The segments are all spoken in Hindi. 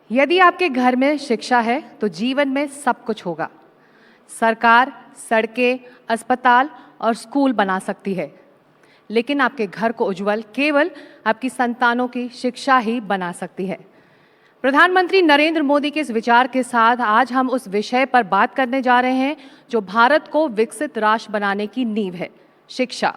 यदि आपके घर में शिक्षा है तो जीवन में सब कुछ होगा। सरकार सड़कें, अस्पताल और स्कूल बना सकती है, लेकिन आपके घर को उज्जवल केवल आपकी संतानों की शिक्षा ही बना सकती है। प्रधानमंत्री नरेंद्र मोदी के इस विचार के साथ आज हम उस विषय पर बात करने जा रहे हैं जो भारत को विकसित राष्ट्र बनाने की नींव है, शिक्षा।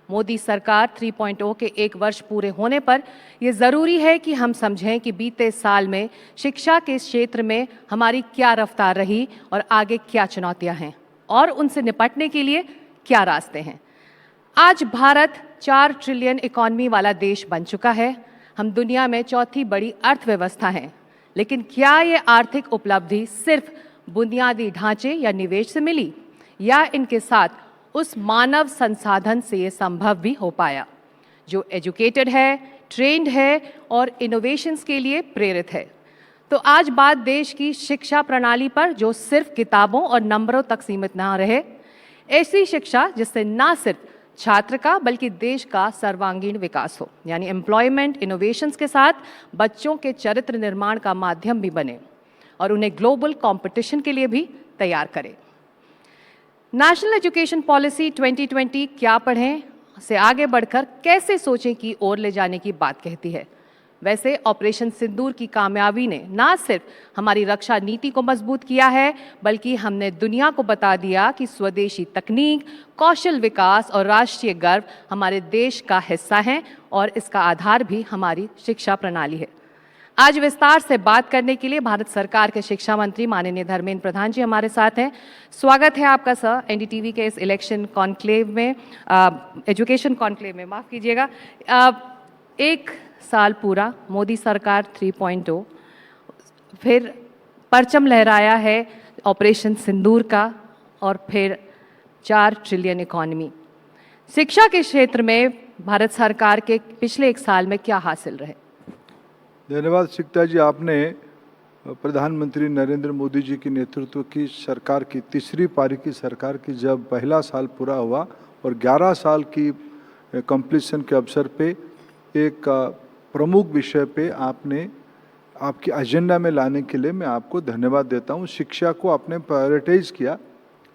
मोदी सरकार 3.0 के एक वर्ष पूरे होने पर यह ज़रूरी है कि हम समझें कि बीते साल में शिक्षा के क्षेत्र में हमारी क्या रफ्तार रही और आगे क्या चुनौतियां हैं और उनसे निपटने के लिए क्या रास्ते हैं। आज भारत 4 ट्रिलियन इकॉनमी वाला देश बन चुका है। हम दुनिया में चौथी बड़ी अर्थव्यवस्था हैं, लेकिन क्या ये आर्थिक उपलब्धि सिर्फ बुनियादी ढांचे या निवेश से मिली, या इनके साथ उस मानव संसाधन से ये संभव भी हो पाया जो एजुकेटेड है, ट्रेंड है और इनोवेशंस के लिए प्रेरित है। तो आज बात देश की शिक्षा प्रणाली पर, जो सिर्फ किताबों और नंबरों तक सीमित ना रहे। ऐसी शिक्षा जिससे ना सिर्फ छात्र का बल्कि देश का सर्वांगीण विकास हो, यानी एम्प्लॉयमेंट, इनोवेशंस के साथ बच्चों के चरित्र निर्माण का माध्यम भी बने और उन्हें ग्लोबल कंपटीशन के लिए भी तैयार करे। नेशनल एजुकेशन पॉलिसी 2020 क्या पढ़ें से आगे बढ़कर कैसे सोचें की ओर ले जाने की बात कहती है। वैसे ऑपरेशन सिंदूर की कामयाबी ने ना सिर्फ हमारी रक्षा नीति को मजबूत किया है, बल्कि हमने दुनिया को बता दिया कि स्वदेशी तकनीक, कौशल विकास और राष्ट्रीय गर्व हमारे देश का हिस्सा हैं और इसका आधार भी हमारी शिक्षा प्रणाली है। आज विस्तार से बात करने के लिए भारत सरकार के शिक्षा मंत्री माननीय धर्मेंद्र प्रधान जी हमारे साथ हैं। स्वागत है आपका सर एनडीटीवी के इस इलेक्शन कॉन्क्लेव में, एजुकेशन कॉन्क्लेव में, माफ़ कीजिएगा। एक साल पूरा मोदी सरकार 3.0, फिर परचम लहराया है ऑपरेशन सिंदूर का, और फिर 4 ट्रिलियन इकॉनमी। शिक्षा के क्षेत्र में भारत सरकार के पिछले एक साल में क्या हासिल रहे? धन्यवाद सिकता जी। आपने प्रधानमंत्री नरेंद्र मोदी जी की नेतृत्व की सरकार की तीसरी पारी की सरकार की जब पहला साल पूरा हुआ और 11 साल की कंप्लीशन के अवसर पे एक प्रमुख विषय पे आपने आपकी एजेंडा में लाने के लिए मैं आपको धन्यवाद देता हूँ। शिक्षा को आपने प्रायोरिटाइज किया,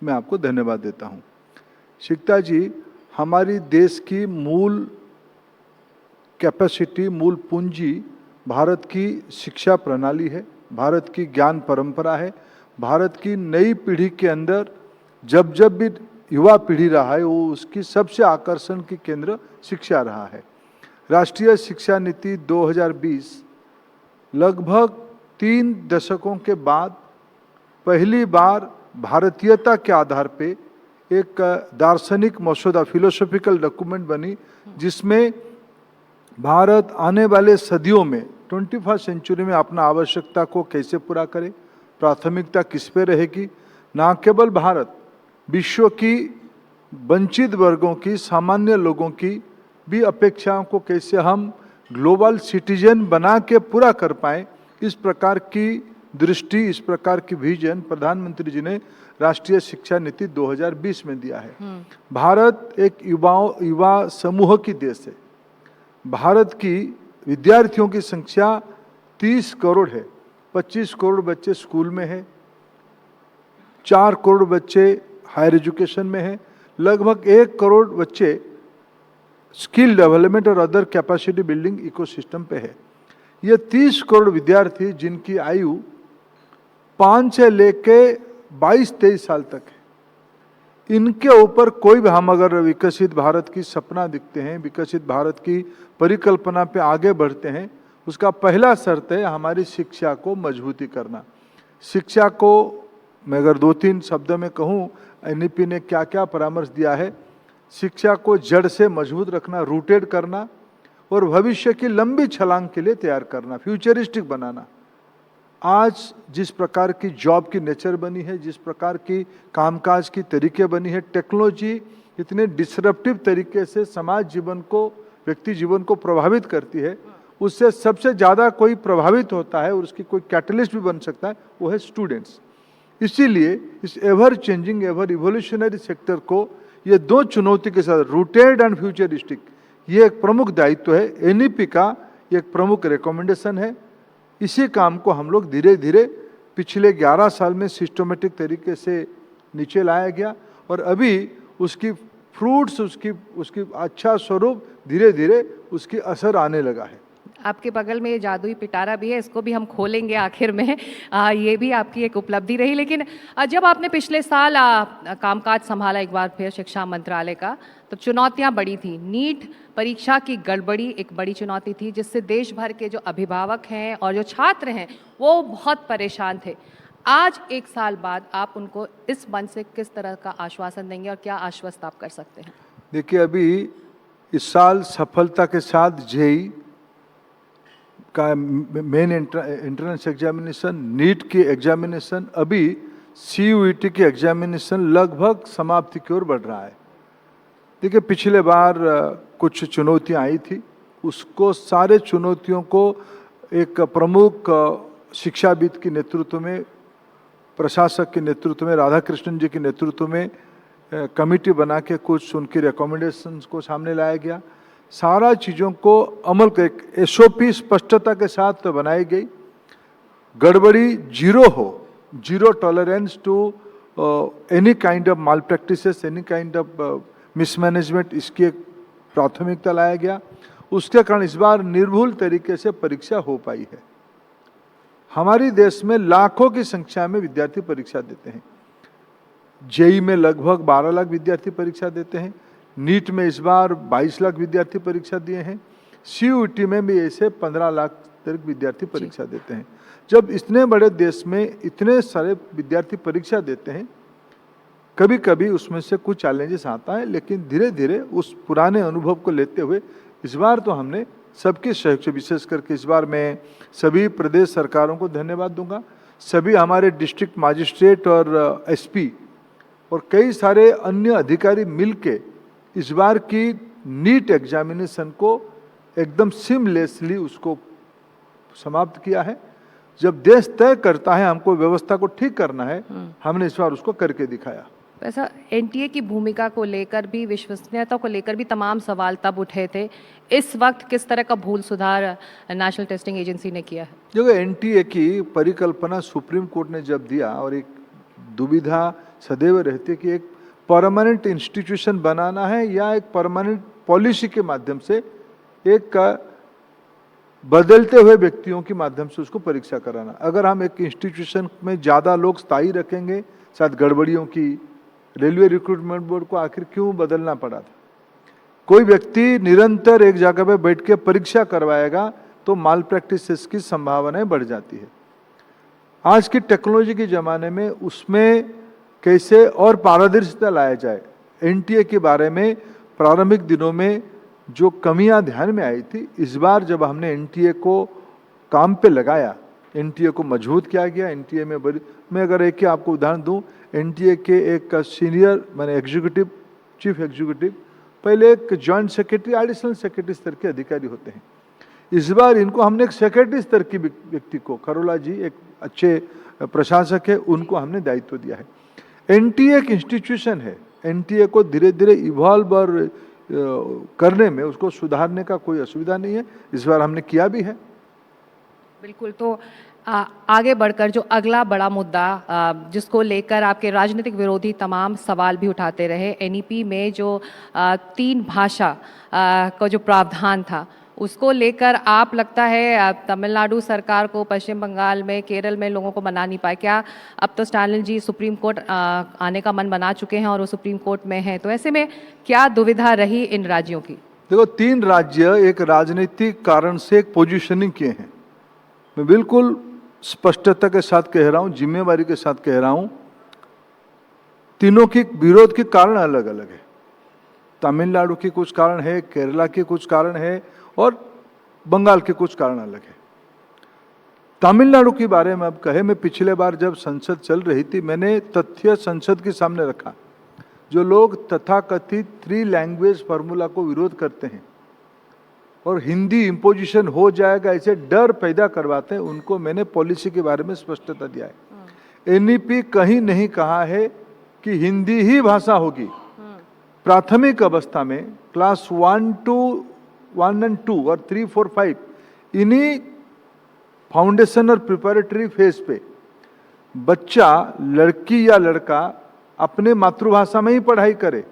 मैं आपको धन्यवाद देता हूँ। सिकता जी, हमारी देश की मूल कैपेसिटी, मूल पूंजी भारत की शिक्षा प्रणाली है, भारत की ज्ञान परंपरा है। भारत की नई पीढ़ी के अंदर जब जब भी युवा पीढ़ी रहा है, वो उसकी सबसे आकर्षण की केंद्र शिक्षा रहा है। राष्ट्रीय शिक्षा नीति 2020 लगभग 3 दशकों के बाद पहली बार भारतीयता के आधार पे एक दार्शनिक मसौदा, फिलोसॉफिकल डॉक्यूमेंट बनी, जिसमें भारत आने वाले सदियों में 21st सेंचुरी में अपना आवश्यकता को कैसे पूरा करे, प्राथमिकता किस पे रहेगी। न केवल भारत, विश्व की वंचित वर्गों की, सामान्य लोगों की भी अपेक्षाओं को कैसे हम ग्लोबल सिटीजन बना के पूरा कर पाएँ, इस प्रकार की दृष्टि, इस प्रकार की विजन प्रधानमंत्री जी ने राष्ट्रीय शिक्षा नीति 2020 में दिया है। भारत एक युवा समूह की देश है। भारत की विद्यार्थियों की संख्या 30 करोड़ है। 25 करोड़ बच्चे स्कूल में हैं, 4 करोड़ बच्चे हायर एजुकेशन में हैं, लगभग 1 करोड़ बच्चे स्किल डेवलपमेंट और अदर कैपेसिटी बिल्डिंग इकोसिस्टम पे है। ये 30 करोड़ विद्यार्थी जिनकी आयु 5 से लेके 22-23 साल तक है, इनके ऊपर कोई भी, हम अगर विकसित भारत की सपना दिखते हैं, विकसित भारत की परिकल्पना पे आगे बढ़ते हैं, उसका पहला शर्त है हमारी शिक्षा को मजबूती करना। शिक्षा को मैं अगर 2-3 शब्दों में कहूँ, एनईपी ने क्या क्या परामर्श दिया है। शिक्षा को जड़ से मजबूत रखना, रूटेड करना और भविष्य की लंबी छलांग के लिए तैयार करना, फ्यूचरिस्टिक बनाना। आज जिस प्रकार की जॉब की नेचर बनी है, जिस प्रकार की कामकाज की तरीके बनी है, टेक्नोलॉजी इतने डिसरप्टिव तरीके से समाज जीवन को, व्यक्ति जीवन को प्रभावित करती है, उससे सबसे ज़्यादा कोई प्रभावित होता है और उसकी कोई कैटलिस्ट भी बन सकता है, वो है स्टूडेंट्स। इसीलिए इस ever changing, ever evolutionary sector को ये 2 चुनौती के साथ, रूटेड एंड फ्यूचरिस्टिक, ये एक प्रमुख दायित्व है। एनईपी का एक प्रमुख रिकमेंडेशन है। इसी काम को हम लोग धीरे धीरे पिछले 11 साल में सिस्टमेटिक तरीके से नीचे लाया गया और अभी उसकी फ्रूट्स, उसकी अच्छा स्वरूप धीरे धीरे उसकी असर आने लगा है। आपके बगल में ये जादुई पिटारा भी है, इसको भी हम खोलेंगे आखिर में। ये भी आपकी एक उपलब्धि रही। लेकिन जब आपने पिछले साल कामकाज संभाला एक बार फिर शिक्षा मंत्रालय का, तो चुनौतियां बड़ी थी। नीट परीक्षा की गड़बड़ी एक बड़ी चुनौती थी, जिससे देश भर के जो अभिभावक हैं और जो छात्र हैं वो बहुत परेशान थे। आज एक साल बाद आप उनको इस मंच से किस तरह का आश्वासन देंगे और क्या आश्वस्त आप कर सकते हैं? देखिए, अभी इस साल सफलता के साथ जेई का मेन एंट्रेंस एग्जामिनेशन, नीट की एग्जामिनेशन, अभी CUET की एग्जामिनेशन लगभग समाप्ति की ओर बढ़ रहा है। देखिए, पिछले बार कुछ चुनौतियां आई थी, उसको सारे चुनौतियों को एक प्रमुख शिक्षाविद के नेतृत्व में, प्रशासक के नेतृत्व में, राधाकृष्णन जी के नेतृत्व में कमेटी बना के कुछ उनकी रिकमेंडेशंस को सामने लाया गया। सारा चीज़ों को अमल कर SOP स्पष्टता के साथ बनाई गई। गड़बड़ी जीरो हो, zero tolerance to any kind of malpractices, any kind of mismanagement, इसकी एक प्राथमिकता लाया गया। उसके कारण इस बार निर्भुल तरीके से परीक्षा हो पाई है। हमारी देश में लाखों की संख्या में विद्यार्थी परीक्षा देते हैं। जेई में लगभग 12 लाख विद्यार्थी परीक्षा देते हैं। नीट में इस बार 22 लाख विद्यार्थी परीक्षा दिए हैं। CUET में भी ऐसे 15 लाख तक विद्यार्थी परीक्षा देते हैं। जब इतने बड़े देश में इतने सारे विद्यार्थी परीक्षा देते हैं, कभी कभी उसमें से कुछ चैलेंजेस आता है, लेकिन धीरे धीरे उस पुराने अनुभव को लेते हुए इस बार तो हमने सबके सहयोग से, विशेष करके इस बार मैं सभी प्रदेश सरकारों को धन्यवाद दूंगा, सभी हमारे डिस्ट्रिक्ट मजिस्ट्रेट और SP और कई सारे अन्य अधिकारी मिलके इस बार की नीट एग्जामिनेशन को एकदम सीमलेसली उसको समाप्त किया है। जब देश तय करता है हमको व्यवस्था को ठीक करना है, हमने इस बार उसको करके दिखाया। ऐसा NTA की भूमिका को लेकर भी, विश्वसनीयता को लेकर भी तमाम सवाल तब उठे थे। इस वक्त किस तरह का भूल सुधार नेशनल टेस्टिंग एजेंसी ने किया है? देखो, NTA की परिकल्पना सुप्रीम कोर्ट ने जब दिया, और एक दुविधा सदैव रहती है कि एक परमानेंट इंस्टीट्यूशन बनाना है या एक परमानेंट पॉलिसी के माध्यम से, एक बदलते हुए व्यक्तियों के माध्यम से उसको परीक्षा कराना। अगर हम एक इंस्टीट्यूशन में ज़्यादा लोग स्थायी रखेंगे, साथ गड़बड़ियों की, रेलवे रिक्रूटमेंट बोर्ड को आखिर क्यों बदलना पड़ा था? कोई व्यक्ति निरंतर एक जगह पे बैठ के परीक्षा करवाएगा तो माल प्रैक्टिसेस की संभावनाएं बढ़ जाती है। आज की टेक्नोलॉजी के ज़माने में उसमें कैसे और पारदर्शिता लाया जाए, NTA के बारे में प्रारंभिक दिनों में जो कमियां ध्यान में आई थी, इस बार जब हमने NTA को काम पे लगाया, NTA को मजबूत किया गया। NTA में मैं अगर एक ही आपको उदाहरण दूं, NTA के एक सीनियर माने एग्जीक्यूटिव, चीफ एग्जीक्यूटिव, पहले एक जॉइंट सेक्रेटरी, एडिशनल सेक्रेटरी स्तर के अधिकारी होते हैं। इस बार इनको हमने एक सेक्रेटरी स्तर की व्यक्ति को, खरोला जी एक अच्छे प्रशासक है, उनको हमने दायित्व दिया है। NTA एक इंस्टीट्यूशन है, NTA को धीरे धीरे इवॉल्व और करने में, उसको सुधारने का कोई असुविधा नहीं है। इस बार हमने किया भी है। बिल्कुल। तो आगे बढ़कर जो अगला बड़ा मुद्दा जिसको लेकर आपके राजनीतिक विरोधी तमाम सवाल भी उठाते रहे, NEP में जो 3 भाषा का जो प्रावधान था, उसको लेकर आप लगता है तमिलनाडु सरकार को, पश्चिम बंगाल में, केरल में लोगों को मना नहीं पाए क्या? अब तो स्टालिन जी सुप्रीम कोर्ट आने का मन बना चुके हैं और वो सुप्रीम कोर्ट में हैं, तो ऐसे में क्या दुविधा रही इन राज्यों की? देखो, 3 राज्य एक राजनीतिक कारण से एक पोजीशनिंग किए हैं। मैं बिल्कुल स्पष्टता के साथ कह रहा हूं, जिम्मेवारी के साथ कह रहा हूं, तीनों की विरोध के कारण अलग अलग है। तमिलनाडु के कुछ कारण है, केरला के कुछ कारण है और बंगाल के कुछ कारण अलग है। तमिलनाडु के बारे में अब कहे, मैं पिछले बार जब संसद चल रही थी, मैंने तथ्य संसद के सामने रखा। जो लोग तथाकथित 3 लैंग्वेज फार्मूला को विरोध करते हैं और हिंदी इम्पोजिशन हो जाएगा ऐसे डर पैदा करवाते हैं, उनको मैंने पॉलिसी के बारे में स्पष्टता दिया है। NEP कहीं नहीं कहा है कि हिंदी ही भाषा होगी। प्राथमिक अवस्था में क्लास 1 and 2 और 3, 4, 5 इन्हीं फाउंडेशन और प्रिपरेटरी फेज पे बच्चा, लड़की या लड़का अपने मातृभाषा में ही पढ़ाई करे,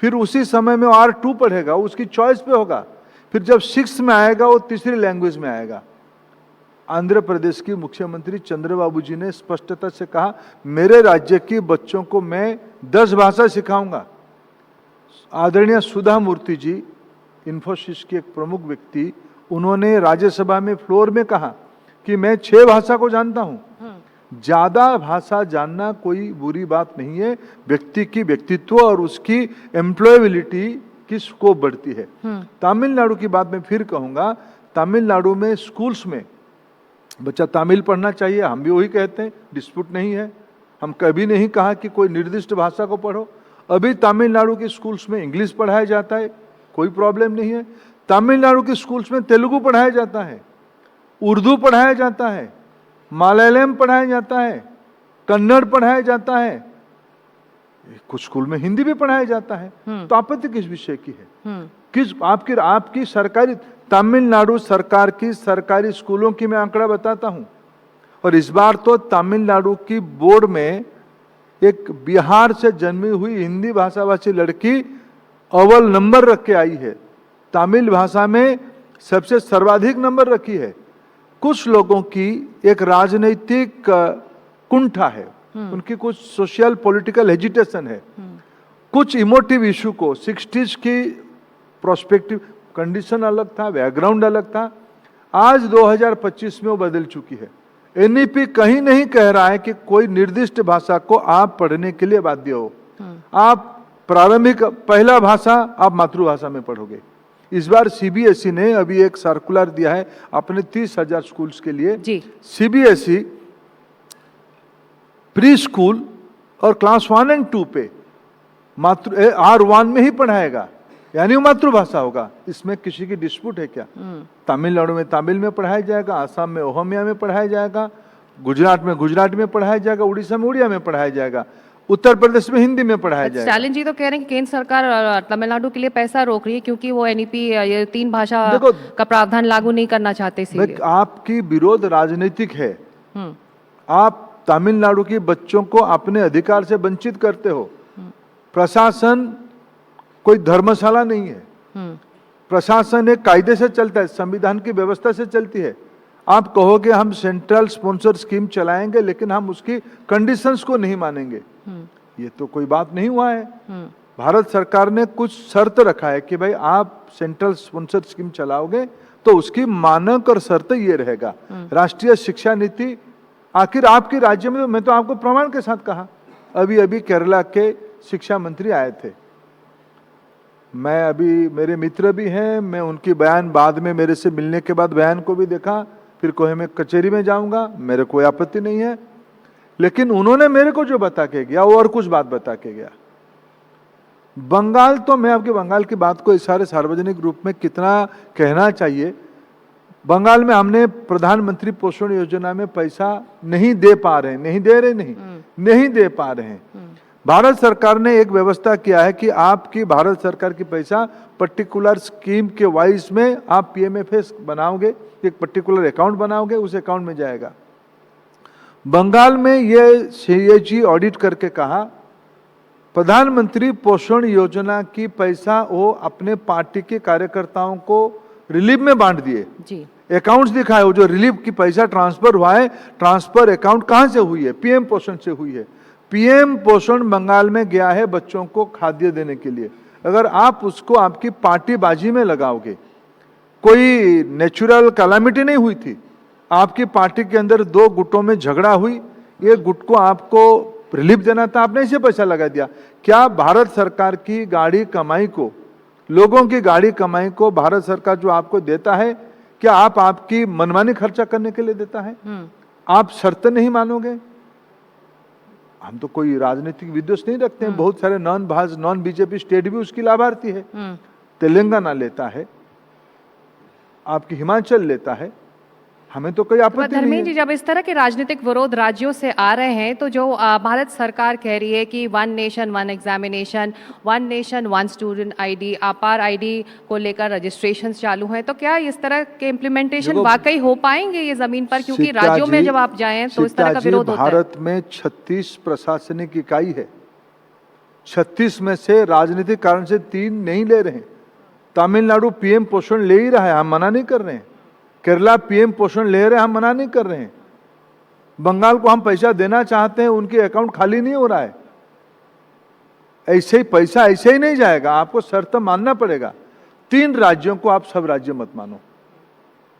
फिर उसी समय में R2 पढ़ेगा, उसकी चॉइस पे होगा, फिर जब 6 में आएगा वो तीसरी लैंग्वेज में आएगा। आंध्र प्रदेश की मुख्यमंत्री चंद्रबाबू जी ने स्पष्टता से कहा, मेरे राज्य के बच्चों को मैं 10 भाषा सिखाऊंगा। आदरणीय सुधा मूर्ति जी, इन्फोसिस के एक प्रमुख व्यक्ति, उन्होंने राज्यसभा में फ्लोर में कहा कि मैं 6 भाषा को जानता हूं। ज्यादा भाषा जानना कोई बुरी बात नहीं है, व्यक्ति की व्यक्तित्व और उसकी एम्प्लॉयबिलिटी की स्कोप बढ़ती है। तमिलनाडु की बात मैं फिर कहूंगा, तमिलनाडु में स्कूल्स में बच्चा तमिल पढ़ना चाहिए, हम भी वही कहते हैं, डिस्प्यूट नहीं है। हम कभी नहीं कहा कि कोई निर्दिष्ट भाषा को पढ़ो। अभी तमिलनाडु के स्कूल्स में इंग्लिश पढ़ाया जाता है, कोई प्रॉब्लम नहीं है। तमिलनाडु के स्कूल्स में तेलुगु पढ़ाया जाता है, उर्दू पढ़ाया जाता है, मलयालम पढ़ाया जाता है, कन्नड़ पढ़ाया जाता है, कुछ स्कूल में हिंदी भी पढ़ाया जाता है। तो आपत्ति किस विषय की है? किस आपकी सरकारी, तमिलनाडु सरकार की सरकारी स्कूलों की मैं आंकड़ा बताता हूं। और इस बार तो तमिलनाडु की बोर्ड में एक बिहार से जन्मी हुई हिंदी भाषाभाषी लड़की अव्वल नंबर रख के आई है। तमिल भाषा में सबसे सर्वाधिक नंबर रखी है। कुछ लोगों की एक राजनीतिक कुंठा है, उनकी कुछ सोशल पॉलिटिकल हेजिटेशन है, कुछ इमोटिव इशू को 60s की प्रोस्पेक्टिव कंडीशन अलग था, बैकग्राउंड अलग था। आज 2025 में वो बदल चुकी है। एनईपी कहीं नहीं कह रहा है कि कोई निर्दिष्ट भाषा को आप पढ़ने के लिए बाध्य हो। आप प्रारंभिक पहला भाषा आप मातृभाषा में पढ़ोगे। इस बार सीबीएसई ने अभी एक सर्कुलर दिया है अपने 30,000 स्कूल्स के लिए जी। सीबीएसई प्री स्कूल और क्लास 1 और 2 पे R1 में ही पढ़ाएगा, यानी वो मातृभाषा होगा। इसमें किसी की डिस्प्यूट है क्या? तमिलनाडु में तमिल में पढ़ाया जाएगा, आसाम में ओहमिया में पढ़ाया जाएगा, गुजरात में गुजराती में पढ़ाया जाएगा, उड़ीसा में उड़िया में पढ़ाया जाएगा, उत्तर प्रदेश में हिंदी में पढ़ाया जाएगा। स्टालिन जी तो कह रहे हैं कि केंद्र सरकार तमिलनाडु के लिए पैसा रोक रही है क्योंकि वो एनईपी ये 3 भाषा का प्रावधान लागू नहीं करना चाहते। इसलिए आपकी विरोध राजनीतिक है। आप तमिलनाडु के बच्चों को अपने अधिकार से वंचित करते हो। प्रशासन कोई धर्मशाला नहीं है, प्रशासन एक कायदे से चलता है, संविधान की व्यवस्था से चलती है। आप कहोगे हम सेंट्रल स्पॉन्सर स्कीम चलाएंगे लेकिन हम उसकी कंडीशंस को नहीं मानेंगे, ये तो कोई बात नहीं हुआ है। भारत सरकार ने कुछ शर्त रखा है कि भाई आप सेंट्रल स्पॉन्सर स्कीम चलाओगे तो उसकी मानक और शर्त ये रहेगा। राष्ट्रीय शिक्षा नीति आखिर आपके राज्य में, मैं तो आपको प्रमाण के साथ कहा, अभी केरला के शिक्षा मंत्री आए थे। मैं अभी, मेरे मित्र भी हैं, मैं उनकी बयान बाद में मेरे से मिलने के बाद बयान को भी देखा, फिर कोई मैं कचहरी में जाऊंगा, मेरे कोई आपत्ति नहीं है। लेकिन उन्होंने मेरे को जो बता के गया वो और कुछ बात बता के गया। बंगाल, तो मैं आपके बंगाल की बात को इशारे सार्वजनिक रूप में कितना कहना चाहिए। बंगाल में हमने प्रधानमंत्री पोषण योजना में पैसा नहीं दे पा रहे, नहीं दे पा रहे हैं। भारत सरकार ने एक व्यवस्था किया है कि आपकी भारत सरकार की पैसा पर्टिकुलर स्कीम के वाइज में आप पीएमएफएस बनाओगे, एक पर्टिकुलर अकाउंट बनाओगे, उस अकाउंट में जाएगा। बंगाल में ये सीएजी ऑडिट करके कहा प्रधानमंत्री पोषण योजना की पैसा वो अपने पार्टी के कार्यकर्ताओं को रिलीफ में बांट दिए जी। अकाउंट्स दिखाए, वो जो रिलीफ की पैसा ट्रांसफर हुआ है, ट्रांसफर अकाउंट कहां से हुई है? पीएम पोषण से हुई है। पीएम पोषण बंगाल में गया है बच्चों को खाद्य देने के लिए। अगर आप उसको आपकी पार्टी बाजी में लगाओगे, कोई नेचुरल कैलामिटी नहीं हुई थी, आपकी पार्टी के अंदर 2 गुटों में झगड़ा हुई, ये गुट को आपको रिलीफ देना था, आपने इसे पैसा लगा दिया। क्या भारत सरकार की गाड़ी कमाई को, लोगों की गाड़ी कमाई को भारत सरकार जो आपको देता है, क्या आप आपकी मनमानी खर्चा करने के लिए देता है? आप शर्त नहीं मानोगे? हम तो कोई राजनीतिक विद्वेष नहीं रखते हैं। बहुत सारे नॉन बीजेपी स्टेट भी उसकी लाभार्थी है। तेलंगाना लेता है, आपकी हिमाचल लेता है, हमें तो कोई आपत्ति नहीं धर्मेंद्र जी, है। जब इस तरह के राजनीतिक विरोध राज्यों से आ रहे हैं तो जो भारत सरकार कह रही है कि one nation one examination, one nation one student ID, आपार आईडी को लेकर रजिस्ट्रेशन चालू हैं, तो क्या इस तरह के इम्प्लीमेंटेशन देखो, वाकई हो पाएंगे ये जमीन पर? क्योंकि सीता राज्यों में जी- जब आप जाएं तो इस तरह का सीता जी, विरोध होता है। भारत में 36 प्रशासनिक इकाई है। 36 में से राजनीतिक कारण से 3 नहीं ले रहे हैं। तमिलनाडु पीएम पोषण ले ही रहा है, हम मना नहीं कर रहे हैं। केरला पीएम पोषण ले रहे हैं, हम मना नहीं कर रहे हैं। बंगाल को हम पैसा देना चाहते हैं, उनके अकाउंट खाली नहीं हो रहा है। ऐसे ही पैसा ऐसे ही नहीं जाएगा, आपको शर्त मानना पड़ेगा। 3 राज्यों को आप सब राज्य मत मानो।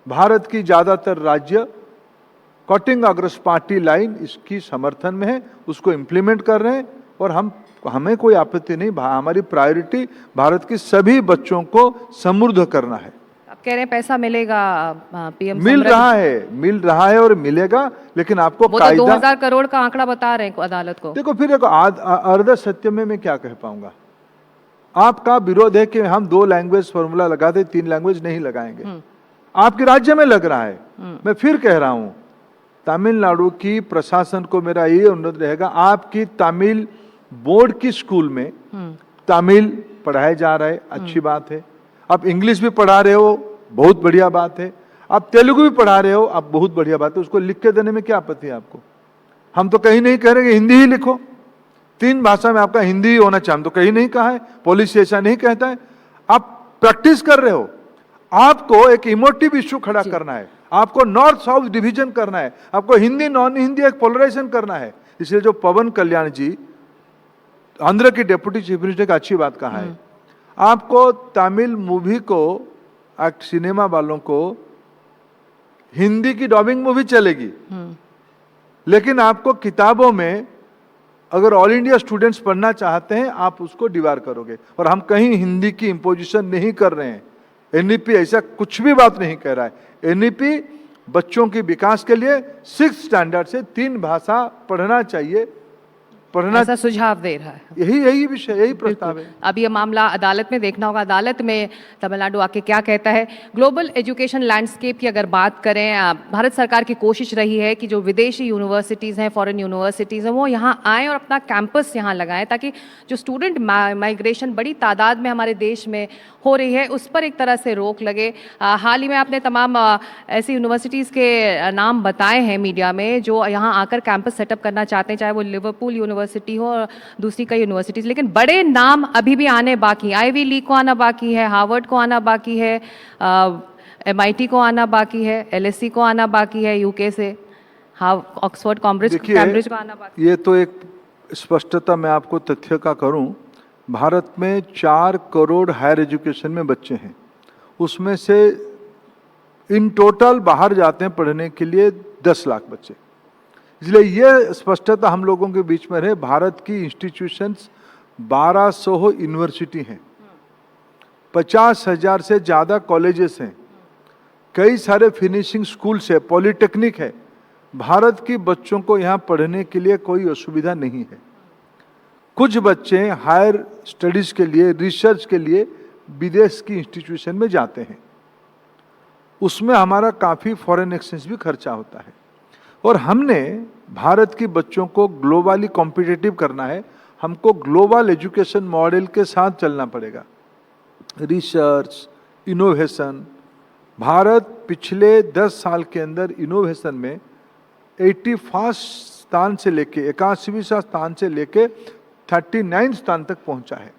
भारत की ज्यादातर राज्य कटिंग अग्रस पार्टी लाइन इसकी समर्थन में है, उसको इम्प्लीमेंट कर रहे हैं और हमें कोई आपत्ति नहीं। हमारी प्रायोरिटी भारत के सभी बच्चों को समृद्ध करना है। आप कह रहे हैं पैसा मिलेगा, पीएम मिल रहा है और मिलेगा, लेकिन आपको वो तो कायदा 2000 करोड़ का आंकड़ा बता रहे हैं अदालत को। देखो, फिर एक अर्ध सत्य में मैं क्या कह पाऊंगा। आपका विरोध है कि हम 2 लैंग्वेज फॉर्मूला लगाते, 3 लैंग्वेज नहीं लगाएंगे। आपके राज्य में लग रहा है। मैं फिर कह रहा हूं, तमिलनाडु की प्रशासन को मेरा ये अनुरोध रहेगा, आपकी तमिल बोर्ड की स्कूल में तमिल पढ़ाया जा रहा है, अच्छी बात है। आप इंग्लिश भी पढ़ा रहे हो, बहुत बढ़िया बात है। आप तेलुगु भी पढ़ा रहे हो, आप बहुत बढ़िया बात है। उसको लिख के देने में क्या आपत्ति है आपको? हम तो कहीं नहीं कह रहे कि हिंदी ही लिखो, 3 भाषा में आपका हिंदी ही होना चाहिए, हम तो कहीं नहीं कहा है, पॉलिसी ऐसा नहीं कहता है। आप प्रैक्टिस कर रहे हो। आपको एक इमोटिव इश्यू खड़ा करना है, आपको नॉर्थ साउथ डिवीजन करना है, आपको हिंदी नॉन हिंदी एक पोलराइजेशन करना है। इसलिए जो पवन कल्याण जी, आंध्र के डिप्टी चीफ मिनिस्टर का अच्छी बात कहा है, आपको तमिल मूवी को, सिनेमा वालों को हिंदी की डबिंग मूवी चलेगी, लेकिन आपको किताबों में अगर ऑल इंडिया स्टूडेंट्स पढ़ना चाहते हैं, आप उसको डिवार करोगे। और हम कहीं हिंदी की इंपोजिशन नहीं कर रहे हैं। एनईपी ऐसा कुछ भी बात नहीं कह रहा है। एनईपी बच्चों के विकास के लिए 6th स्टैंडर्ड से 3 भाषा पढ़ना चाहिए, ऐसा सुझाव दे रहा है। यही विषय, यही प्रस्ताव है। अब ये मामला अदालत में देखना होगा, अदालत में तमिलनाडु आके क्या कहता है। ग्लोबल एजुकेशन लैंडस्केप की अगर बात करें, भारत सरकार की कोशिश रही है कि जो विदेशी यूनिवर्सिटीज़ हैं, फॉरेन यूनिवर्सिटीज़ हैं, वो यहाँ आएँ और अपना कैंपस यहाँ लगाएं, ताकि जो स्टूडेंट माइग्रेशन बड़ी तादाद में हमारे देश में हो रही है, उस पर एक तरह से रोक लगे। हाल ही में आपने तमाम ऐसी यूनिवर्सिटीज़ के नाम बताए हैं मीडिया में जो यहाँ आकर कैंपस सेटअप करना चाहते हैं, चाहे वो लिवरपूल यूनिवर्सिटी हो और दूसरी कई यूनिवर्सिटीज़। लेकिन बड़े नाम अभी भी आने बाकी, आईवी लीग को आना बाकी है, हार्वर्ड को आना बाकी है, MIT को आना बाकी है, LSE को आना बाकी है यूके से, ऑक्सफोर्ड कैम्ब्रिज को आना बाकी। ये तो एक स्पष्टता मैं आपको तथ्य का करूं, भारत में 4 करोड़ हायर एजुकेशन में बच्चे हैं, उसमें से इन टोटल बाहर जाते हैं पढ़ने के लिए 10 लाख बच्चे। इसलिए ये स्पष्टता हम लोगों के बीच में रहे। भारत की इंस्टीट्यूशंस 1200 यूनिवर्सिटी हैं, 50,000 से ज़्यादा कॉलेजेस हैं, कई सारे फिनिशिंग स्कूल्स है, पॉलिटेक्निक है। भारत की बच्चों को यहाँ पढ़ने के लिए कोई असुविधा नहीं है। कुछ बच्चे हायर स्टडीज के लिए, रिसर्च के लिए विदेश की इंस्टीट्यूशन में जाते हैं, उसमें हमारा काफ़ी फॉरेन एक्सचेंज भी खर्चा होता है। और हमने भारत की बच्चों को ग्लोबली कॉम्पिटिटिव करना है, हमको ग्लोबल एजुकेशन मॉडल के साथ चलना पड़ेगा। रिसर्च, इनोवेशन, भारत पिछले 10 साल के अंदर इनोवेशन में 81 स्थान से लेके 81वें स्थान से लेके 39 स्थान तक पहुंचा है।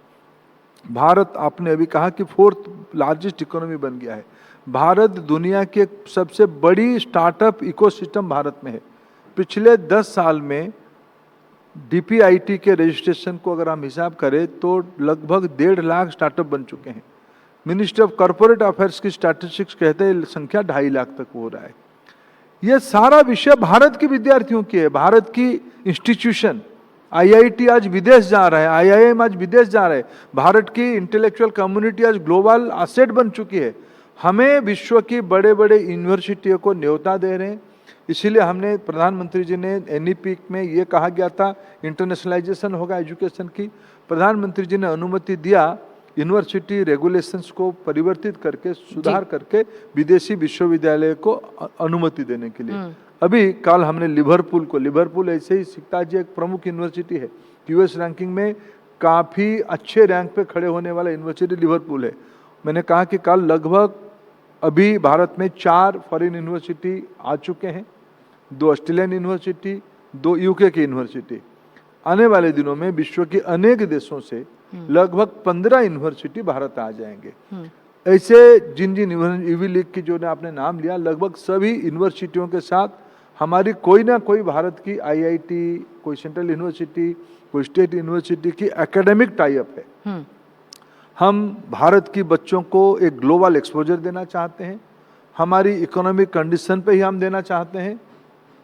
भारत, आपने अभी कहा कि 4th लार्जेस्ट इकोनॉमी बन गया है। भारत दुनिया की एक सबसे बड़ी स्टार्टअप इकोसिस्टम भारत में है। पिछले 10 साल में DPIT के रजिस्ट्रेशन को अगर हम हिसाब करें तो लगभग 1.5 लाख स्टार्टअप बन चुके हैं। मिनिस्ट्री ऑफ कॉर्पोरेट अफेयर्स की स्टैटिस्टिक्स कहते हैं संख्या 2.5 लाख तक हो रहा है। यह सारा विषय भारत के विद्यार्थियों की है। भारत की इंस्टीट्यूशन IIT आज विदेश जा रहा है, IIM आज विदेश जा रहा है। भारत की इंटेलेक्चुअल कम्युनिटी आज ग्लोबल एसेट बन चुकी है। हमें विश्व की बड़े बड़े यूनिवर्सिटियों को न्योता दे रहे हैं। इसीलिए हमने, प्रधानमंत्री जी ने NEP में ये कहा गया था इंटरनेशनलाइजेशन होगा एजुकेशन की। प्रधानमंत्री जी ने अनुमति दिया यूनिवर्सिटी रेगुलेशंस को परिवर्तित करके सुधार करके विदेशी विश्वविद्यालय को अनुमति देने के लिए। अभी कल हमने लिवरपूल ऐसे ही सीखता जी एक प्रमुख यूनिवर्सिटी है, यूएस रैंकिंग में काफ़ी अच्छे रैंक पे खड़े होने वाला यूनिवर्सिटी लिवरपूल है। मैंने कहा कि कल लगभग अभी भारत में 4 फॉरेन यूनिवर्सिटी आ चुके हैं, 2 ऑस्ट्रेलियन यूनिवर्सिटी, 2 यूके की यूनिवर्सिटी। आने वाले दिनों में विश्व के अनेक देशों से लगभग 15 यूनिवर्सिटी भारत आ जाएंगे। ऐसे जिन ईवी लीग की जो ने आपने नाम लिया, लगभग सभी यूनिवर्सिटियों के साथ हमारी कोई ना कोई भारत की आईआईटी, कोई सेंट्रल यूनिवर्सिटी, कोई स्टेट यूनिवर्सिटी की एकेडमिक टाई अप है। हम भारत की बच्चों को एक ग्लोबल एक्सपोजर देना चाहते हैं, हमारी इकोनॉमिक कंडीशन पे ही हम देना चाहते हैं,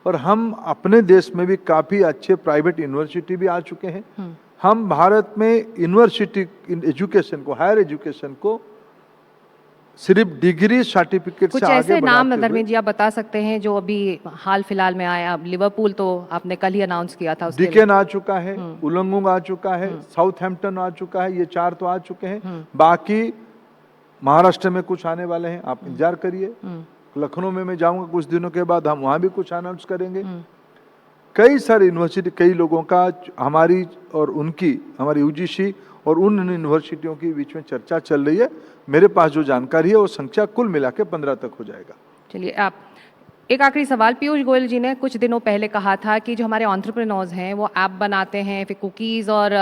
और हम अपने देश में भी काफ़ी अच्छे प्राइवेट यूनिवर्सिटी भी आ चुके हैं। हम भारत में यूनिवर्सिटी एजुकेशन को, हायर एजुकेशन को सिर्फ डिग्री सर्टिफिकेट कुछ से आगे ऐसे नाम बढ़ाते धर्मेंद्र जी आप बता सकते हैं जो अभी हाल फिलहाल में आया? लिवरपूल तो आपने कल ही अनाउंस किया था, उसके लिए। डिकेन आ चुका है, उलंगुंग आ चुका है, साउथहैम्पटन आ चुका है, ये 4 तो आ चुके हैं। बाकी महाराष्ट्र में कुछ आने वाले हैं, आप इंतजार करिए। लखनऊ में मैं जाऊंगा कुछ दिनों के बाद, हम वहां भी कुछ अनाउंस करेंगे। कई सारे यूनिवर्सिटी, कई लोगों का हमारी और उनकी, हमारी यूजीसी और उन यूनिवर्सिटियों के बीच में चर्चा चल रही है। मेरे पास जो जानकारी है वो संख्या कुल मिला के 15 तक हो जाएगा। चलिए, आप एक आखिरी सवाल, पीयूष गोयल जी ने कुछ दिनों पहले कहा था कि जो हमारे एंटरप्रेन्योर्स हैं वो ऐप बनाते हैं, फिर कुकीज़ और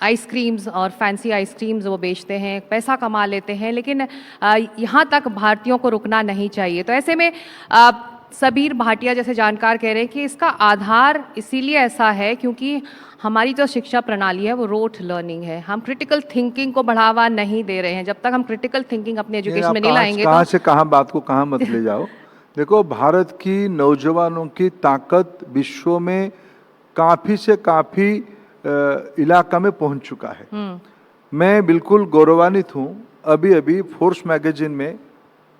आइसक्रीम्स और फैंसी आइसक्रीम्स वो बेचते हैं, पैसा कमा लेते हैं, लेकिन यहाँ तक भारतीयों को रुकना नहीं चाहिए। तो ऐसे में सबीर भाटिया जैसे जानकार कह रहे हैं कि इसका आधार इसीलिए ऐसा है क्योंकि हमारी जो शिक्षा प्रणाली है वो रोट लर्निंग है। हम क्रिटिकल थिंकिंग को बढ़ावा नहीं दे रहे हैं। जब तक हम क्रिटिकल थिंकिंग अपने एजुकेशन में नहीं लाएंगे, कहाँ से कहाँ बात को कहाँ मत ले जाओ। देखो, भारत की नौजवानों की ताकत विश्व में काफ़ी से काफ़ी इलाका में पहुंच चुका है। मैं बिल्कुल गौरवान्वित हूँ। अभी अभी फोर्स मैगजीन में,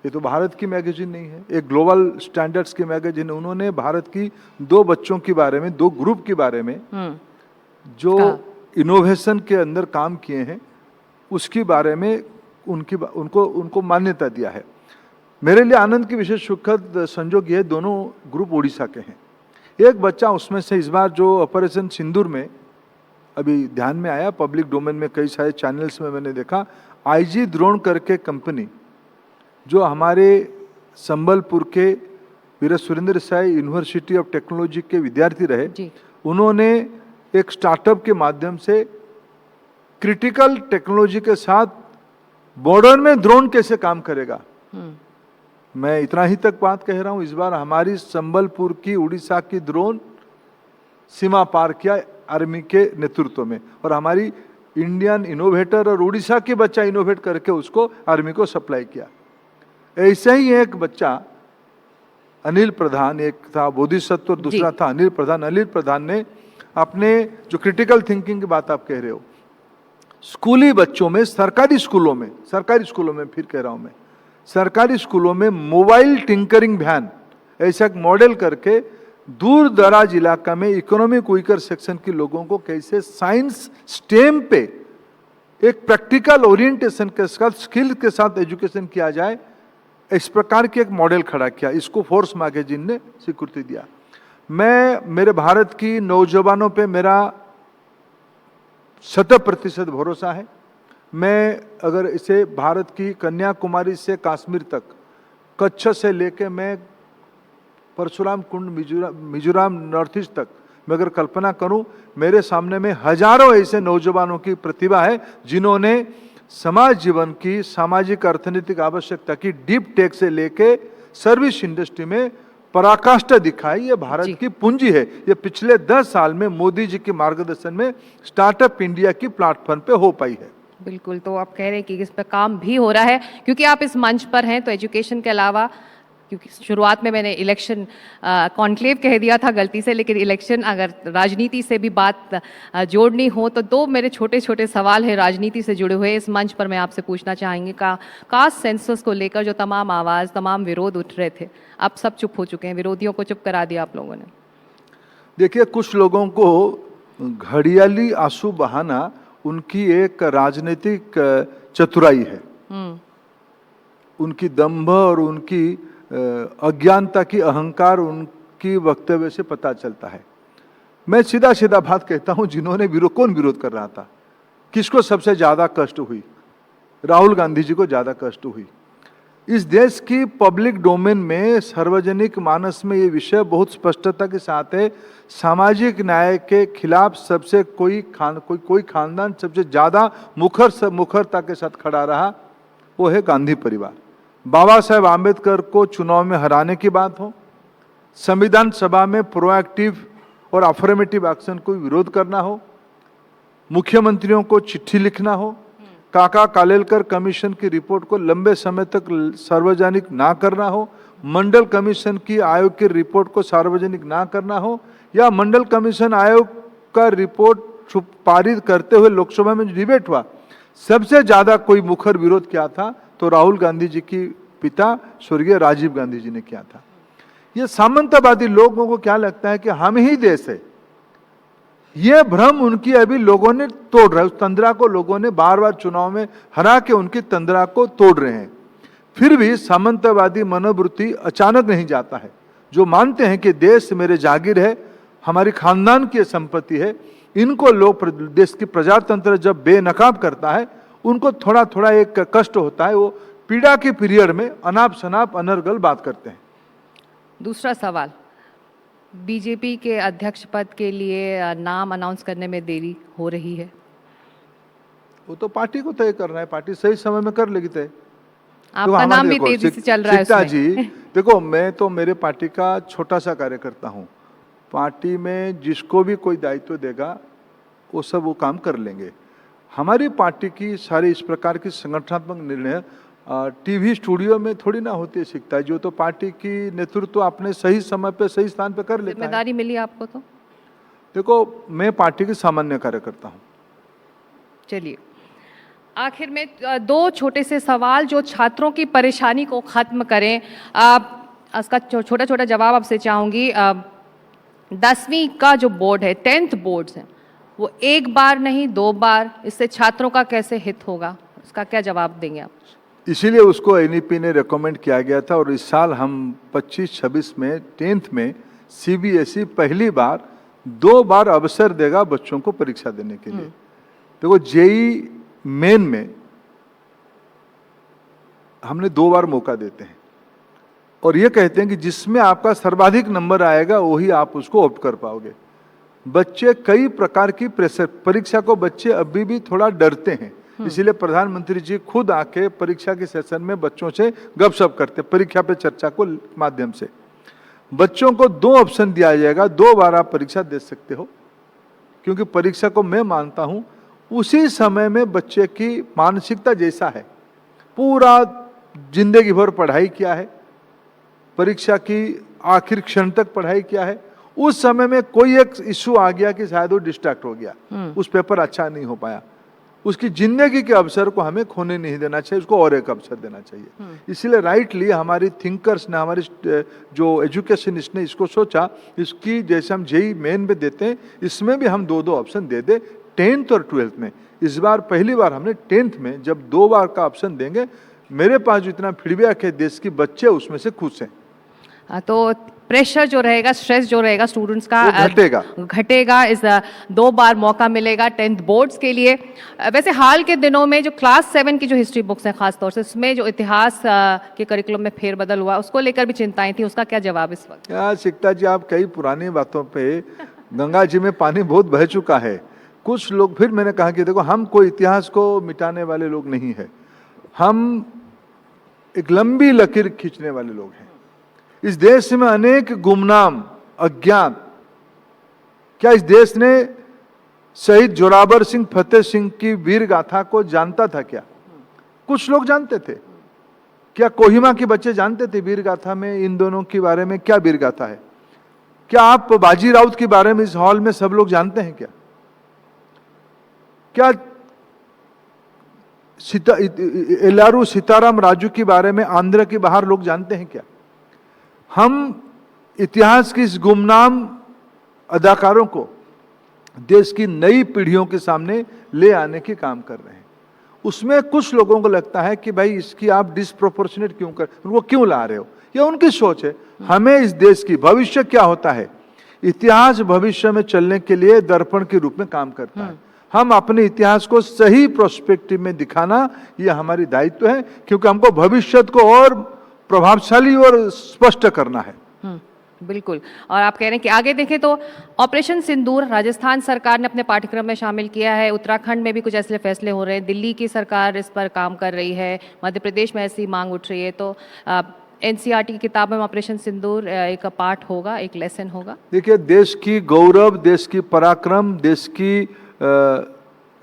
ये तो भारत की मैगजीन नहीं है, एक ग्लोबल स्टैंडर्ड्स की मैगजीन है, उन्होंने भारत की 2 बच्चों के बारे में, 2 ग्रुप के बारे में जो इनोवेशन के अंदर काम किए हैं उसके बारे में उनको मान्यता दिया है। मेरे लिए आनंद की विशेष सुखद संजोग ये, दोनों ग्रुप उड़ीसा के हैं। एक बच्चा उसमें से इस बार जो ऑपरेशन सिंदूर में अभी ध्यान में आया, पब्लिक डोमेन में कई सारे चैनल्स में मैंने देखा, आईजी ड्रोन करके कंपनी जो हमारे संबलपुर के Veer Surendra Sai university of technology के विद्यार्थी रहे, उन्होंने एक स्टार्टअप के माध्यम से क्रिटिकल टेक्नोलॉजी के साथ बॉर्डर में ड्रोन कैसे काम करेगा। मैं इतना ही तक बात कह रहा हूं, इस बार हमारी संबलपुर की उड़ीसा की ड्रोन सीमा पार किया आर्मी के नेतृत्व में, और हमारी इंडियन इनोवेटर और उड़ीसा के बच्चा इनोवेट करके उसको आर्मी को सप्लाई किया। ऐसे ही एक बच्चा अनिल प्रधान, एक था बोधिसत्व और दूसरा था अनिल प्रधान। अनिल प्रधान ने अपने जो क्रिटिकल थिंकिंग की बात आप कह रहे हो, स्कूली बच्चों में, सरकारी स्कूलों में फिर कह रहा हूं मैं, सरकारी स्कूलों में मोबाइल टिंकरिंग वैन ऐसा एक मॉडल करके दूर दराज इलाका में इकोनॉमिक वीकर सेक्शन के लोगों को कैसे साइंस स्टेम पे एक प्रैक्टिकल ओरिएंटेशन के साथ, स्किल के साथ एजुकेशन किया जाए, इस प्रकार के एक मॉडल खड़ा किया। इसको फोर्स मैगजीन ने स्वीकृति दिया। मेरे भारत की नौजवानों पे मेरा 100% भरोसा है। मैं अगर इसे भारत की कन्याकुमारी से कश्मीर तक, कच्छ से लेके मैं परशुराम कुंड मिजोरम नॉर्थ ईस्ट तक मैं अगर कल्पना करूं, मेरे सामने में हजारों ऐसे नौजवानों की प्रतिभा है जिन्होंने समाज जीवन की, सामाजिक अर्थनीतिक आवश्यकता की डीप टेक से लेके सर्विस इंडस्ट्री में पराकाष्ठा दिखाई। ये भारत की पूंजी है। ये पिछले 10 साल में मोदी जी के मार्गदर्शन में स्टार्टअप इंडिया की प्लेटफॉर्म पे हो पाई है। बिल्कुल, तो आप कह रहे हैं कि इस पर काम भी हो रहा है, क्योंकि आप इस मंच पर हैं तो एजुकेशन के अलावा, क्योंकि शुरुआत में मैंने इलेक्शन कॉन्क्लेव कह दिया था गलती से, लेकिन इलेक्शन अगर राजनीति से भी बात जोड़नी हो तो 2 मेरे छोटे छोटे सवाल है राजनीति से जुड़े हुए। इस मंच पर मैं आपसे पूछना चाहेंगे कास्ट सेंसस को लेकर जो तमाम आवाज़, तमाम विरोध उठ रहे थे, अब सब चुप हो चुके हैं, विरोधियों को चुप करा दिया आप लोगों ने। देखिए, कुछ लोगों को घड़ियाली आंसू बहाना उनकी एक राजनीतिक चतुराई है, उनकी दंभ और उनकी अज्ञानता की अहंकार उनकी वक्तव्य से पता चलता है। मैं सीधा सीधा बात कहता हूं, जिन्होंने कौन विरोध कर रहा था, किसको सबसे ज्यादा कष्ट हुई? राहुल गांधी जी को ज्यादा कष्ट हुई। इस देश की पब्लिक डोमेन में, सार्वजनिक मानस में ये विषय बहुत स्पष्टता के साथ है। सामाजिक न्याय के खिलाफ सबसे कोई खानदान सबसे ज्यादा मुखरता के साथ खड़ा रहा, वो है गांधी परिवार। बाबा साहेब आम्बेडकर को चुनाव में हराने की बात हो, संविधान सभा में प्रोएक्टिव और अफर्मेटिव एक्शन को विरोध करना हो, मुख्यमंत्रियों को चिट्ठी लिखना हो, काका कालेलकर कमीशन की रिपोर्ट को लंबे समय तक सार्वजनिक ना करना हो, मंडल कमीशन की आयोग की रिपोर्ट को सार्वजनिक ना करना हो, या मंडल कमीशन आयोग का रिपोर्ट पारित करते हुए लोकसभा में डिबेट हुआ, सबसे ज्यादा कोई मुखर विरोध किया था तो राहुल गांधी जी की पिता स्वर्गीय राजीव गांधी जी ने किया था। ये सामंतवादी लोगों को क्या लगता है कि हम ही देश है, ये भ्रम उनकी अभी लोगों ने तोड़ रहे, उस तंद्रा को लोगों ने बार बार चुनाव में हरा के उनकी तंद्रा को तोड़ रहे हैं। फिर भी सामंतवादी मनोवृत्ति अचानक नहीं जाता है। जो मानते हैं कि देश मेरे जागीर है, हमारी खानदान की संपत्ति है, इनको लोग देश की प्रजातंत्र जब बेनकाब करता है, उनको थोड़ा थोड़ा एक कष्ट होता है। वो पीड़ा के पीरियड में अनाप शनाप अनर्गल बात करते हैं। दूसरा सवाल, बीजेपी के अध्यक्ष पद के लिए नाम अनाउंस करने में देरी हो रही है। वो तो पार्टी को तय करना है, पार्टी सही समय में कर लेगी तय। आपका नाम भी तेजी से चल रहा है उसमें। जी देखो, मैं तो मेरे पार्टी का छोटा सा कार्यकर्ता हूँ। पार्टी में जिसको भी कोई दायित्व देगा वो सब वो काम कर लेंगे। हमारी पार्टी की सारी इस प्रकार की संगठनात्मक निर्णय टीवी स्टूडियो में थोड़ी ना होती है सीखता है। जो तो पार्टी की नेतृत्व अपने सही समय पे सही स्थान पे कर लेता है। जिम्मेदारी मिली आपको तो? देखो, मैं पार्टी की सामान्य कार्यकर्ता हूँ। चलिए, आखिर में दो छोटे से सवाल जो छात्रों की परेशानी को खत्म करें। उसका छोटा छोटा जवाब आपसे चाहूँगी। 10वीं का जो बोर्ड है, 10th बोर्ड्स हैं, वो एक बार नहीं 2 बार, इससे छात्रों का कैसे हित होगा? उसका क्या जवाब देंगे आप? इसीलिए उसको एनईपी ने रेकमेंड किया गया था और इस साल हम 25-26 में 10th में सीबीएसई पहली बार 2 बार अवसर देगा बच्चों को परीक्षा देने के लिए। देखो, जेई मेन में हमने 2 बार मौका देते हैं और ये कहते हैं कि जिसमें आपका सर्वाधिक नंबर आएगा वही आप उसको ऑप्ट कर पाओगे। बच्चे कई प्रकार की प्रेशर, परीक्षा को बच्चे अभी भी थोड़ा डरते हैं, इसीलिए प्रधानमंत्री जी खुद आके परीक्षा के सेशन में बच्चों से गपशप करते, परीक्षा पे चर्चा को माध्यम से। बच्चों को 2 ऑप्शन दिया जाएगा, 2 बार आप परीक्षा दे सकते हो, क्योंकि परीक्षा को मैं मानता हूं उसी समय में बच्चे की मानसिकता जैसा है, पूरा जिंदगी भर पढ़ाई किया है, परीक्षा की आखिर क्षण तक पढ़ाई किया है, उस समय में कोई एक इश्यू आ गया कि शायद वो डिस्ट्रैक्ट हो गया, उस पेपर अच्छा नहीं हो पाया, उसकी जिंदगी के अवसर को हमें खोने नहीं देना चाहिए, उसको और एक अवसर देना चाहिए। इसलिए राइटली हमारी थिंकर्स ने, हमारी जो एजुकेशनिस्ट ने इसको सोचा, इसकी जैसे हम जेई मेन में देते हैं, इसमें भी हम 2-2 ऑप्शन दे दे 10th और 12th में। इस बार पहली बार हमने 10th में जब 2 बार का ऑप्शन देंगे, मेरे पास जो इतना फीडबैक है देश के बच्चे उसमें से खुश हैं। तो प्रेशर जो रहेगा, स्ट्रेस जो रहेगा स्टूडेंट्स का घटेगा। इस 2 बार मौका मिलेगा 10th बोर्ड्स के लिए। वैसे हाल के दिनों में जो क्लास 7 की जो हिस्ट्री बुक्स हैं, खासतौर से उसमें जो इतिहास के करिकुलम में फेरबदल हुआ, उसको लेकर भी चिंताएं थी, उसका क्या जवाब इस वक्त? शिक्षा जी, आप कई पुरानी बातों पे, गंगा जी में पानी बहुत बह चुका है। कुछ लोग, फिर मैंने कहा कि देखो, हम कोई इतिहास को मिटाने वाले लोग नहीं है, हम एक लंबी लकीर खींचने वाले लोग हैं। इस देश में अनेक गुमनाम, अज्ञात, क्या इस देश ने शहीद जोरावर सिंह, फतेह सिंह की वीर गाथा को जानता था क्या? कुछ लोग जानते थे। क्या कोहिमा के बच्चे जानते थे वीर गाथा में इन दोनों के बारे में क्या वीर गाथा है? क्या आप बाजी राउत के बारे में इस हॉल में सब लोग जानते हैं क्या? क्या एलारू सीताराम राजू के बारे में आंध्र के बाहर लोग जानते हैं क्या? हम इतिहास की इस गुमनाम अदाकारों को देश की नई पीढ़ियों के सामने ले आने की काम कर रहे हैं। उसमें कुछ लोगों को लगता है कि भाई इसकी आप डिस्प्रोपोर्शनेट क्यों कर, उनको क्यों ला रहे हो, ये उनकी सोच है। हमें इस देश की भविष्य क्या होता है, इतिहास भविष्य में चलने के लिए दर्पण के रूप में काम करता है। हम अपने इतिहास को सही प्रोस्पेक्टिव में दिखाना ये हमारी दायित्व है, क्योंकि हमको भविष्य को और प्रभावशाली और स्पष्ट करना है। बिल्कुल। और आप कह रहे हैं कि आगे देखें तो ऑपरेशन सिंदूर राजस्थान सरकार ने अपने पाठ्यक्रम में शामिल किया है, उत्तराखंड में भी कुछ ऐसे फैसले हो रहे हैं, दिल्ली की सरकार इस पर काम कर रही है, मध्य प्रदेश में ऐसी मांग उठ रही है। तो एनसीईआरटी की किताब में ऑपरेशन सिंदूर एक पार्ट होगा, एक लेसन होगा। देखिए, देश की गौरव, देश की पराक्रम, देश की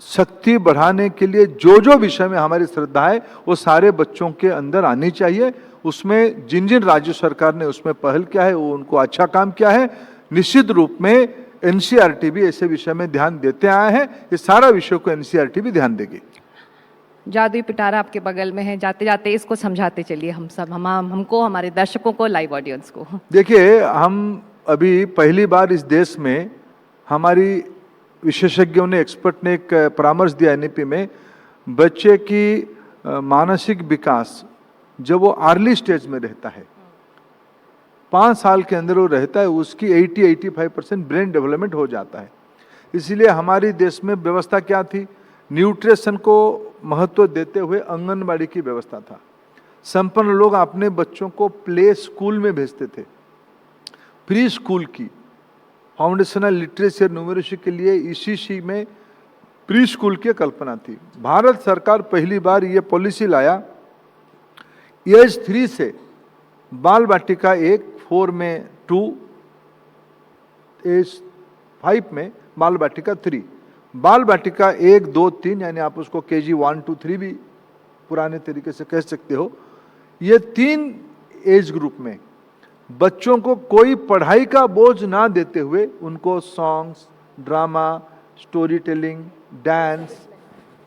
शक्ति बढ़ाने के लिए जो जो विषय में हमारी श्रद्धा है वो सारे बच्चों के अंदर आनी चाहिए। उसमें जिन जिन राज्य सरकार ने उसमें पहल किया है वो उनको अच्छा काम किया है। निश्चित रूप में एनसीईआरटी भी ऐसे विषय में ध्यान देते आए हैं, ये सारा विषय को एनसीईआरटी भी ध्यान देगी। जादुई पिटारा आपके बगल में है, जाते जाते इसको समझाते चलिए हम सब, हमको, हमारे दर्शकों को, लाइव ऑडियंस को। देखिए, हम अभी पहली बार इस देश में, हमारी विशेषज्ञों ने, एक्सपर्ट ने एक परामर्श दिया एनईपी में, बच्चे की मानसिक विकास जब वो अर्ली स्टेज में रहता है, 5 साल के अंदर वो रहता है, उसकी 80-85% ब्रेन डेवलपमेंट हो जाता है। इसीलिए हमारे देश में व्यवस्था क्या थी, न्यूट्रिशन को महत्व देते हुए आंगनबाड़ी की व्यवस्था था। संपन्न लोग अपने बच्चों को प्ले स्कूल में भेजते थे। प्री स्कूल की फाउंडेशनल लिटरेसी और न्यूमरेसी के लिए ईसीसी में प्री स्कूल की कल्पना थी। भारत सरकार पहली बार ये पॉलिसी लाया, एज 3 से बाल बाटिका 1, 4 में 2, एज 5 में बाल बाटिका 3, बाल बाटिका 1, 2, 3, यानी आप उसको केजी 1, 2, 3 भी पुराने तरीके से कह सकते हो। ये 3 एज ग्रुप में बच्चों को कोई पढ़ाई का बोझ ना देते हुए उनको songs, drama, story telling, dance,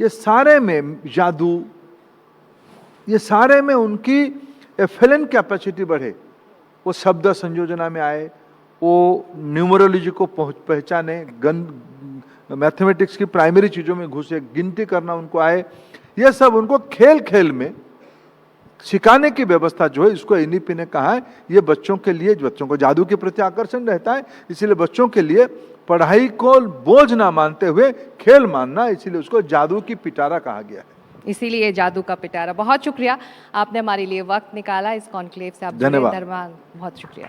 ये सारे में जादू, ये सारे में उनकी एफएलएन कैपेसिटी बढ़े, वो शब्द संयोजना में आए, वो न्यूमरोलॉजी को पहचाने, मैथमेटिक्स की प्राइमरी चीज़ों में घुसे, गिनती करना उनको आए, ये सब उनको खेल खेल में सिखाने की व्यवस्था जो है, इसको एनईपी ने कहा है ये बच्चों के लिए, बच्चों को जादू के प्रति आकर्षण रहता है, इसीलिए बच्चों के लिए पढ़ाई को बोझ ना मानते हुए खेल मानना, इसीलिए उसको जादू की पिटारा कहा गया है। इसीलिए जादू का पिटारा। बहुत शुक्रिया, आपने हमारे लिए वक्त निकाला इस कॉन्क्लेव से, आप जुड़े, धन्यवाद। धर्मा, बहुत शुक्रिया।